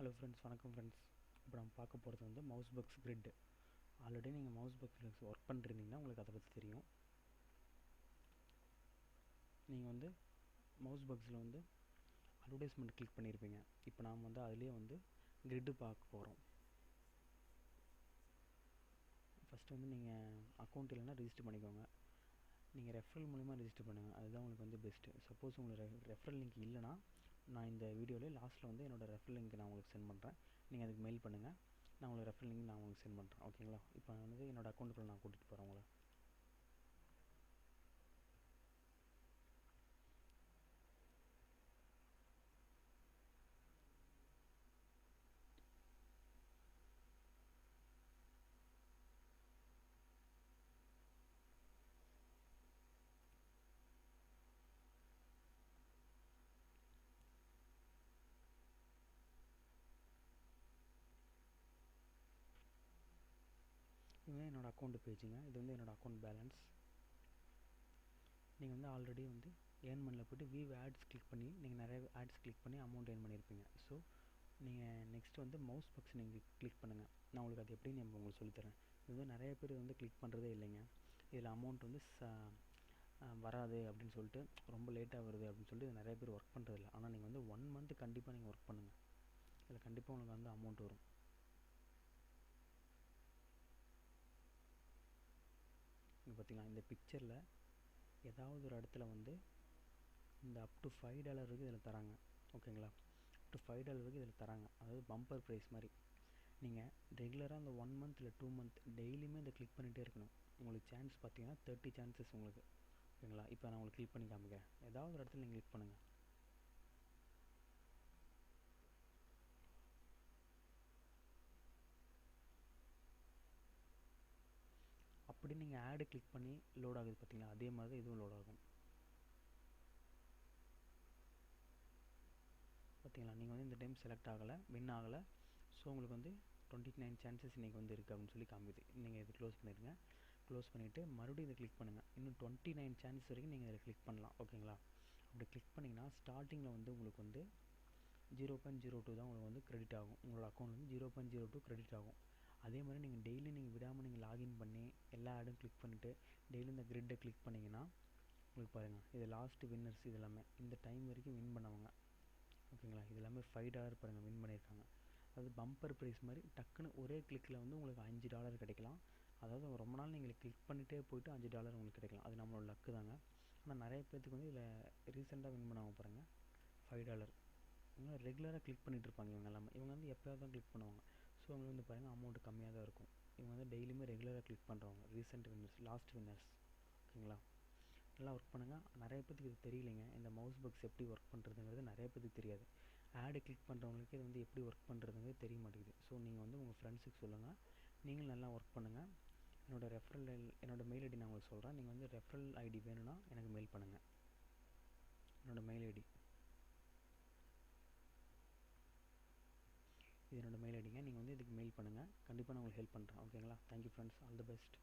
Hello friends, வணக்கம் friends. இப்போ நம்ம பார்க்க போகிறது வந்து மவுஸ் பக்ஸ் கிரிட். ஆல்ரெடி நீங்கள் மவுஸ் பக்ஸ் ஒர்க் பண்ணிருந்தீங்கன்னா உங்களுக்கு அதை பற்றி தெரியும். நீங்கள் வந்து மவுஸ் பக்ஸில் வந்து அட்வர்டைஸ்மெண்ட் கிளிக் பண்ணியிருப்பீங்க. இப்போ நாம் வந்து அதிலே வந்து கிரிட்டு பார்க்க போகிறோம். ஃபஸ்ட்டு வந்து நீங்கள் அக்கௌண்ட் இல்லைன்னா ரிஜிஸ்டர் பண்ணிக்கோங்க. நீங்கள் ரெஃபரல் மூலிமா ரிஜிஸ்டர் பண்ணுங்கள், அதுதான் உங்களுக்கு வந்து பெஸ்ட்டு. சப்போஸ் உங்களுக்கு ரெஃபரல் லிங்க் இல்லைனா நான் இந்த வீடியோவில் லாஸ்ட்டில் வந்து என்னோடய ரெஃபரல் லிங்க் நான் உங்களுக்கு சென்ட் பண்ணுறேன். நீங்கள் அதுக்கு மெயில் பண்ணுங்கள், நான் உங்களுக்கு ரெஃபரல் லிங்க் நான் உங்களுக்கு சென்ட் பண்ணுறேன். ஓகேங்களா? இப்போ வந்து என்னோடய அக்கௌண்ட்டுக்குள்ளே நான் கூட்டிகிட்டு போகிறேன் உங்களை. இது வந்து என்னோடய அக்கௌண்ட் பேஜுங்க. இது வந்து என்னோடய அக்கௌண்ட் பேலன்ஸ். நீங்கள் வந்து ஆல்ரெடி வந்து ஏர்ன் பண்ணல போய்ட்டு வியூ ஆட்ஸ் கிளிக் பண்ணி நீங்கள் நிறைய ஆட்ஸ் கிளிக் பண்ணி அமௌண்ட் ஏர்ன் பண்ணியிருப்பீங்க. ஸோ நீங்கள் நெக்ஸ்ட் வந்து மவுஸ் பக்ஸ் நீங்கள் கிளிக் பண்ணுங்கள். நான் உங்களுக்கு அது எப்படின்னு உங்களுக்கு சொல்லித்தரேன். இது வந்து நிறைய பேர் வந்து கிளிக் பண்ணுறதே இல்லைங்க. இதில் அமௌண்ட் வந்து வராது அப்படின்னு சொல்லிட்டு, ரொம்ப லேட்டாக வருது அப்படின்னு சொல்லிட்டு நிறைய பேர் ஒர்க் பண்ணுறதில்ல. ஆனால் நீங்கள் வந்து 1 மந்த் கண்டிப்பாக நீங்கள் ஒர்க் பண்ணுங்கள். இதில் கண்டிப்பாக உங்களுக்கு வந்து அமௌண்ட் வரும். இங்கே பார்த்தீங்களா, இந்த பிக்சரில் ஏதாவது ஒரு இடத்துல வந்து இந்த அப் டு $5 வரைக்கும் இதில் தராங்க. ஓகேங்களா? அப் டு $5 வரைக்கும் இதில் தராங்க. அதாவது பம்பர் ப்ரைஸ் மாதிரி. நீங்கள் ரெகுலராக அந்த 1 மந்த் இல்லை 2 மந்த் டெய்லியுமே இதை கிளிக் பண்ணிகிட்டே இருக்கணும். உங்களுக்கு சான்ஸ் பார்த்தீங்கன்னா 30 சான்சஸ் உங்களுக்கு. ஓகேங்களா? இப்போ நான் உங்களுக்கு கிளிக் பண்ணி காமிக்கிறேன். ஏதாவது ஒரு இடத்துல நீங்கள் கிளிக் பண்ணுங்கள். அப்படி நீங்கள் ஆடு கிளிக் பண்ணி லோட் ஆகுது பார்த்தீங்களா, அதே மாதிரி இதுவும் லோட் ஆகும். பார்த்தீங்களா, நீங்கள் வந்து இந்த டைம் செலக்ட் ஆகலை, வின் ஆகலை. ஸோ உங்களுக்கு வந்து 29 சான்சஸ் இன்றைக்கி வந்து இருக்குது அப்படின்னு சொல்லி காமிக்குது. நீங்கள் இது க்ளோஸ் பண்ணிடுங்க. க்ளோஸ் பண்ணிவிட்டு மறுபடியும் இதை கிளிக் பண்ணுங்கள். இன்னும் 29 சான்சஸ் வரைக்கும் நீங்கள் இதில் கிளிக் பண்ணலாம். ஓகேங்களா? அப்படி கிளிக் பண்ணிங்கன்னா ஸ்டார்டிங்கில் வந்து உங்களுக்கு வந்து 0.02 தான் உங்களுக்கு வந்து கிரெடிட் ஆகும். உங்களோட அக்கௌண்ட் வந்து 0.02 கிரெடிட் ஆகும். அதே மாதிரி நீங்கள் டெய்லி நீங்கள் விடாமல் நீங்கள் லாகின் பண்ணி எல்லா ஆடும் கிளிக் பண்ணிவிட்டு டெய்லி இந்த கிரிட்டை கிளிக் பண்ணிங்கன்னா உங்களுக்கு பாருங்கள், இது லாஸ்ட்டு வின்னர்ஸ். இது எல்லாமே இந்த டைம் வரைக்கும் வின் பண்ணவங்க. ஓகேங்களா? இது எல்லாமே $5 பாருங்கள் வின் பண்ணியிருக்காங்க. அதாவது பம்பர் ப்ரைஸ் மாதிரி டக்குன்னு ஒரே கிளிக்கில் வந்து உங்களுக்கு $5 கிடைக்கலாம். அதாவது ரொம்ப நாள் நீங்கள் கிளிக் பண்ணிகிட்டே போய்ட்டு $5 உங்களுக்கு கிடைக்கலாம். அது நம்மளோட லக்கு தாங்க. ஆனால் நிறைய பேர்த்துக்கு வந்து இதில் ரீசெண்டாக வின் பண்ணவங்க பாருங்கள், $5. இவங்க ரெகுலராக கிளிக் பண்ணிகிட்டு இருப்பாங்க. இவங்க வந்து எப்போயாவது தான் கிளிக் பண்ணுவாங்க. ஸோ அவங்களுக்கு வந்து பாருங்கள் அமௌண்ட் கம்மியாக தான் இருக்கும். இவங்க வந்து டெய்லியுமே ரெகுலராக கிளிக் பண்ணுறவங்க, ரீசெண்ட் வின்னர்ஸ், லாஸ்ட் வின்னர்ஸ். ஓகேங்களா? நல்லா ஒர்க் பண்ணுங்கள். நிறைய பேருக்கு இது தெரியலைங்க. இந்த மவுஸ் பக்ஸ் எப்படி ஒர்க் பண்ணுறதுங்கிறது நிறைய பேருக்கு தெரியாது. ஆடு கிளிக் பண்ணுறவங்களுக்கு இது வந்து எப்படி ஒர்க் பண்ணுறதுங்கிறது தெரிய மாட்டேங்குது. ஸோ நீங்கள் வந்து உங்கள் ஃப்ரெண்ட்ஸுக்கு சொல்லுங்கள். நீங்களும் நல்லா ஒர்க் பண்ணுங்கள். என்னோடய மெயில் ஐடி நான் உங்களுக்கு சொல்கிறேன். நீங்கள் வந்து ரெஃபரல் ஐடி வேணும்னா எனக்கு மெயில் பண்ணுங்கள். என்னோடய மெயில் ஐடி இது என்னோடய மெயில் ஐடிங்க. நீங்கள் வந்து இதுக்கு மெயில் பண்ணுங்கள். கண்டிப்பாக நான் உங்களுக்கு ஹெல்ப் பண்ணுறேன். ஓகேங்களா? Thank you friends. All the best.